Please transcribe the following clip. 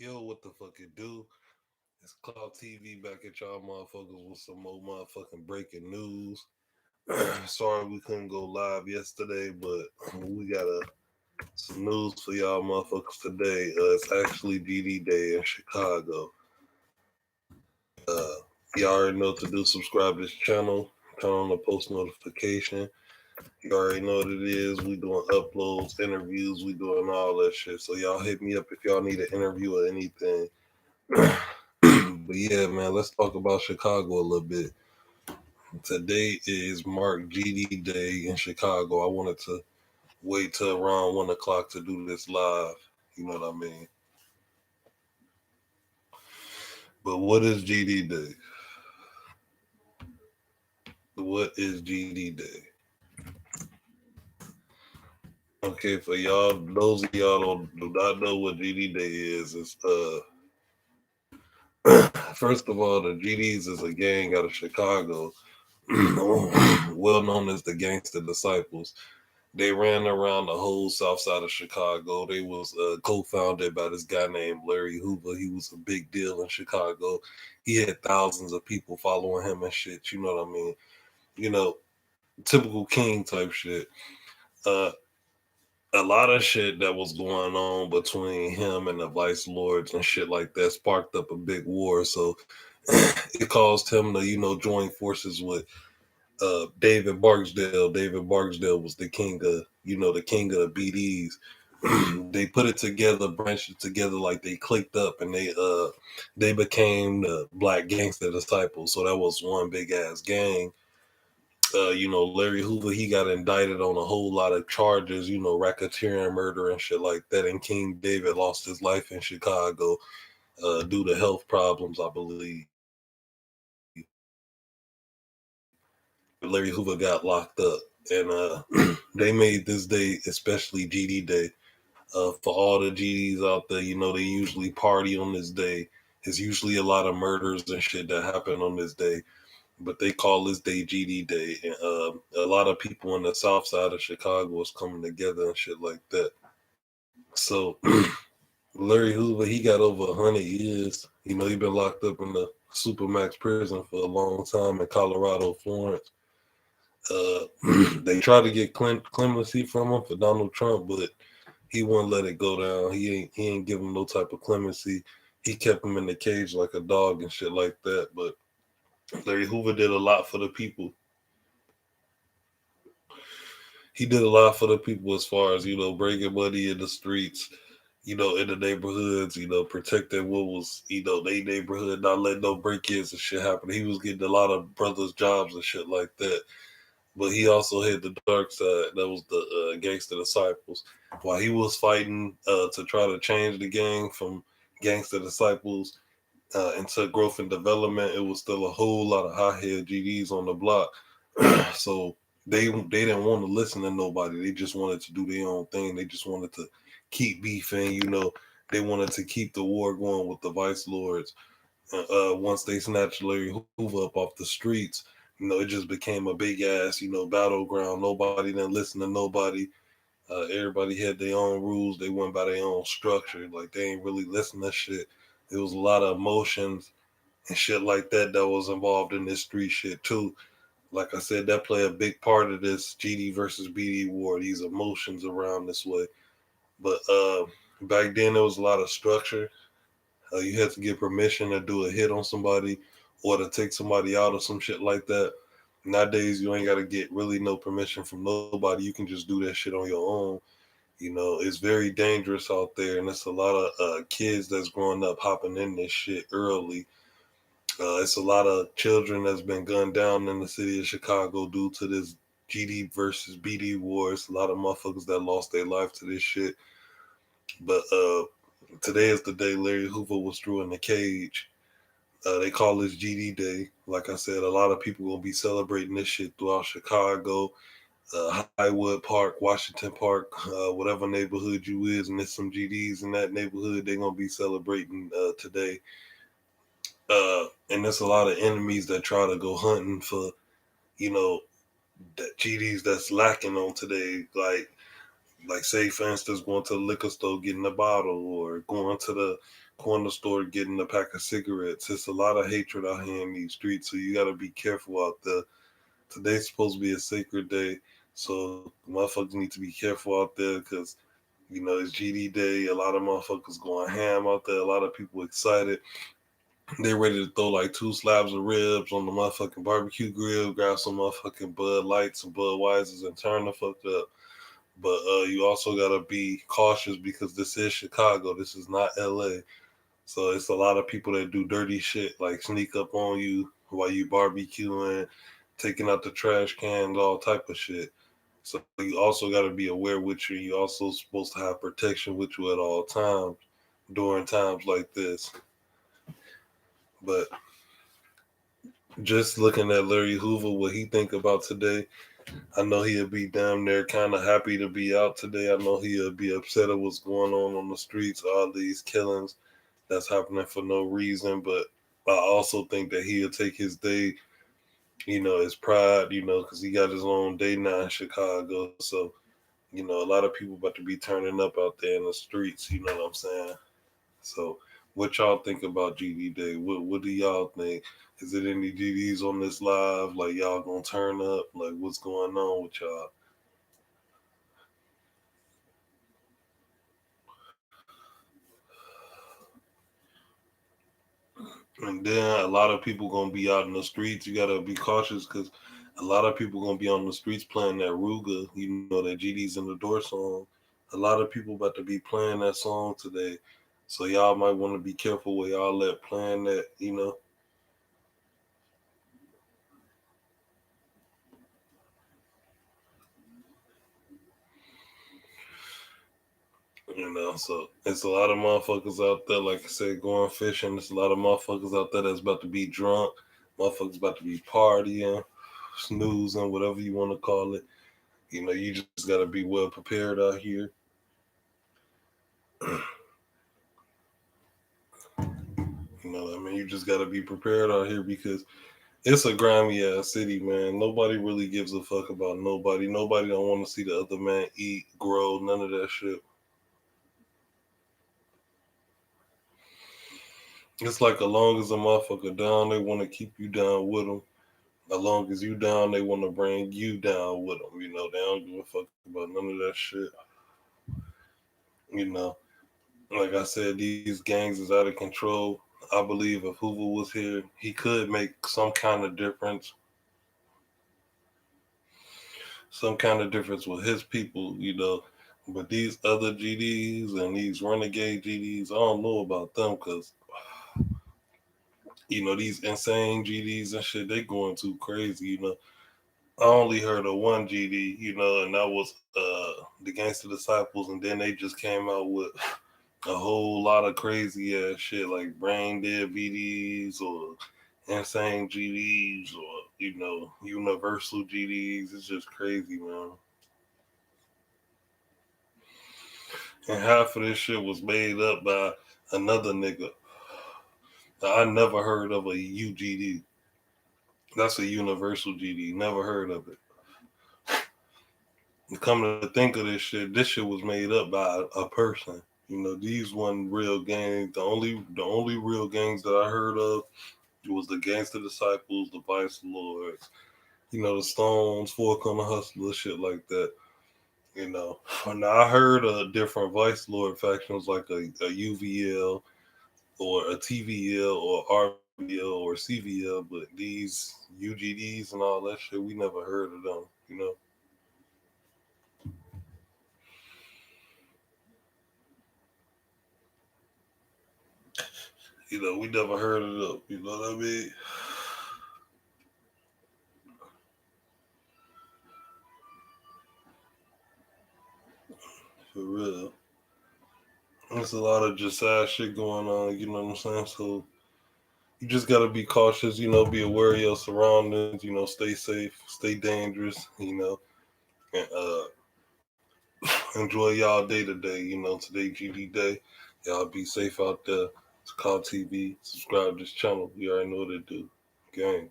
Yo, what the fuck it do? It's Cloud TV back at y'all motherfuckers with some more motherfucking breaking news. Sorry we couldn't go live yesterday, but we got some news for y'all motherfuckers today. It's actually GD Day in Chicago. Uh, y'all already know what to do. Subscribe to this channel. Turn on the post notification. You already know what it is. We doing uploads, interviews, we doing all that shit. So y'all hit me up if y'all need an interview or anything. But yeah, man, let's talk about Chicago a little bit. Today is Mark GD Day in Chicago. I wanted to wait till around 1 o'clock to do this live. You know what I mean? But what is GD Day? What is GD Day? Okay, for y'all, those of y'all do not know what GD Day is, it's first of all, the GDs is a gang out of Chicago, well known as the Gangster Disciples. They ran around the whole south side of Chicago. They was co-founded by this guy named Larry Hoover. He was a big deal in Chicago. He had thousands of people following him and shit. You know what I mean? You know, typical king type shit. Uh, a lot of shit that was going on between him and the vice lords and shit like that sparked up a big war. So it caused him to, join forces with David Barksdale. David Barksdale was the king of, the king of the BDs. They put it together, branched it together, like they clicked up, and they became the Black Gangster Disciples. So that was one big ass gang. Larry Hoover, he got indicted on a whole lot of charges, racketeering, murder, and shit like that. And King David lost his life in Chicago due to health problems, I believe. Larry Hoover got locked up, and they made this day, especially GD Day, for all the GDs out there. They usually party on this day. It's usually a lot of murders and shit that happen on this day, but they call this day GD Day. And a lot of people in the south side of Chicago is coming together and shit like that. So Larry Hoover, he got over 100 years. He been locked up in the Supermax prison for a long time in Colorado, Florence. They tried to get clemency from him for Donald Trump, but he wouldn't let it go down. He ain't give him no type of clemency. He kept him in the cage like a dog and shit like that. But Larry Hoover did a lot for the people. He did a lot for the people as far as bringing money in the streets, in the neighborhoods, protecting what was their neighborhood, not letting no break-ins and shit happen. He was getting a lot of brothers' jobs and shit like that. But he also had the dark side. That was the gangster disciples. While he was fighting to try to change the gang from gangster disciples into growth and development, it was still a whole lot of hothead GDs on the block. So they didn't want to listen to nobody. They just wanted to do their own thing. They just wanted to keep beefing. They wanted to keep the war going with the vice lords. Once they snatched Larry Hoover up off the streets, it just became a big ass, battleground. Nobody didn't listen to nobody. Everybody had their own rules. They went by their own structure. Like they ain't really listen to shit. There was a lot of emotions and shit like that was involved in this street shit too. Like I said, that play a big part of this GD versus BD war. These emotions around this way. But back then there was a lot of structure. You had to get permission to do a hit on somebody or to take somebody out or some shit like that. Nowadays, you ain't got to get really no permission from nobody. You can just do that shit on your own. It's very dangerous out there, and it's a lot of kids that's growing up hopping in this shit early. It's a lot of children that's been gunned down in the city of Chicago due to this GD versus BD war. It's a lot of motherfuckers that lost their life to this shit. But today is the day Larry Hoover was threw in the cage. They call this GD Day. Like I said, a lot of people gonna be celebrating this shit throughout Chicago, Highwood Park, Washington Park, whatever neighborhood you is, and there's some GDs in that neighborhood. They're gonna be celebrating today. And there's a lot of enemies that try to go hunting for, that GDs that's lacking on today. Like Like, say for instance, going to the liquor store getting a bottle, or going to the corner store getting a pack of cigarettes. It's a lot of hatred out here in these streets, so you got to be careful out there. Today's supposed to be a sacred day, so motherfuckers need to be careful out there because it's GD Day. A lot of motherfuckers going ham out there. A lot of people excited. They ready to throw like 2 slabs of ribs on the motherfucking barbecue grill, grab some motherfucking Bud Lights and Budweisers and turn the fuck up. But you also gotta be cautious because this is Chicago. This is not LA. So it's a lot of people that do dirty shit, like sneak up on you while you barbecuing, taking out the trash cans, all type of shit. So you also got to be aware with you. You also supposed to have protection with you at all times during times like this. But just looking at Larry Hoover, what he think about today, I know he'll be damn near kind of happy to be out today. I know he'll be upset at what's going on the streets, all these killings that's happening for no reason. But I also think that he'll take his day, his pride, because he got his own day now in Chicago. So, a lot of people about to be turning up out there in the streets. You know what I'm saying? So, what y'all think about GD Day? What do y'all think? Is it any GDs on this live? Like, y'all gonna turn up? Like, what's going on with y'all? And then a lot of people gonna be out in the streets. You gotta be cautious because a lot of people gonna be on the streets playing that Ruga. That GD's in the door song. A lot of people about to be playing that song today. So y'all might want to be careful where y'all let playing that. So it's a lot of motherfuckers out there, like I said, going fishing. There's a lot of motherfuckers out there that's about to be drunk. Motherfuckers about to be partying, snoozing, whatever you want to call it. You just got to be well prepared out here. You just got to be prepared out here because it's a grimy ass city, man. Nobody really gives a fuck about nobody. Nobody don't want to see the other man eat, grow, none of that shit. It's like as long as a motherfucker down, they want to keep you down with them. As long as you down, they want to bring you down with them. They don't give a fuck about none of that shit. You know, like I said, these gangs is out of control. I believe if Hoover was here, he could make some kind of difference with his people. But these other GDs and these renegade GDs, I don't know about them because these insane GDs and shit, they going too crazy. I only heard of one GD, and that was the Gangster Disciples, and then they just came out with a whole lot of crazy ass shit like brain dead BDs or insane GDs or universal GDs. It's just crazy, man. And half of this shit was made up by another nigga that I never heard of, a UGD. That's a universal GD. Never heard of it. Come to think of this shit was made up by a person. These one real gangs. The only real gangs that I heard of was the Gangster Disciples, the Vice Lords, the Stones, Fork on the Hustler, shit like that. Now I heard of different Vice Lord factions like a UVL or a TVL or RVL or CVL, but these UGDs and all that shit, we never heard of them. We never heard of them. You know what I mean? For real. There's a lot of just sad shit going on, you know what I'm saying? So you just gotta be cautious, be aware of your surroundings, stay safe, stay dangerous, and enjoy y'all day to day, today GD Day. Y'all be safe out there. It's Call TV. Subscribe to this channel. You already know what to do. Gang.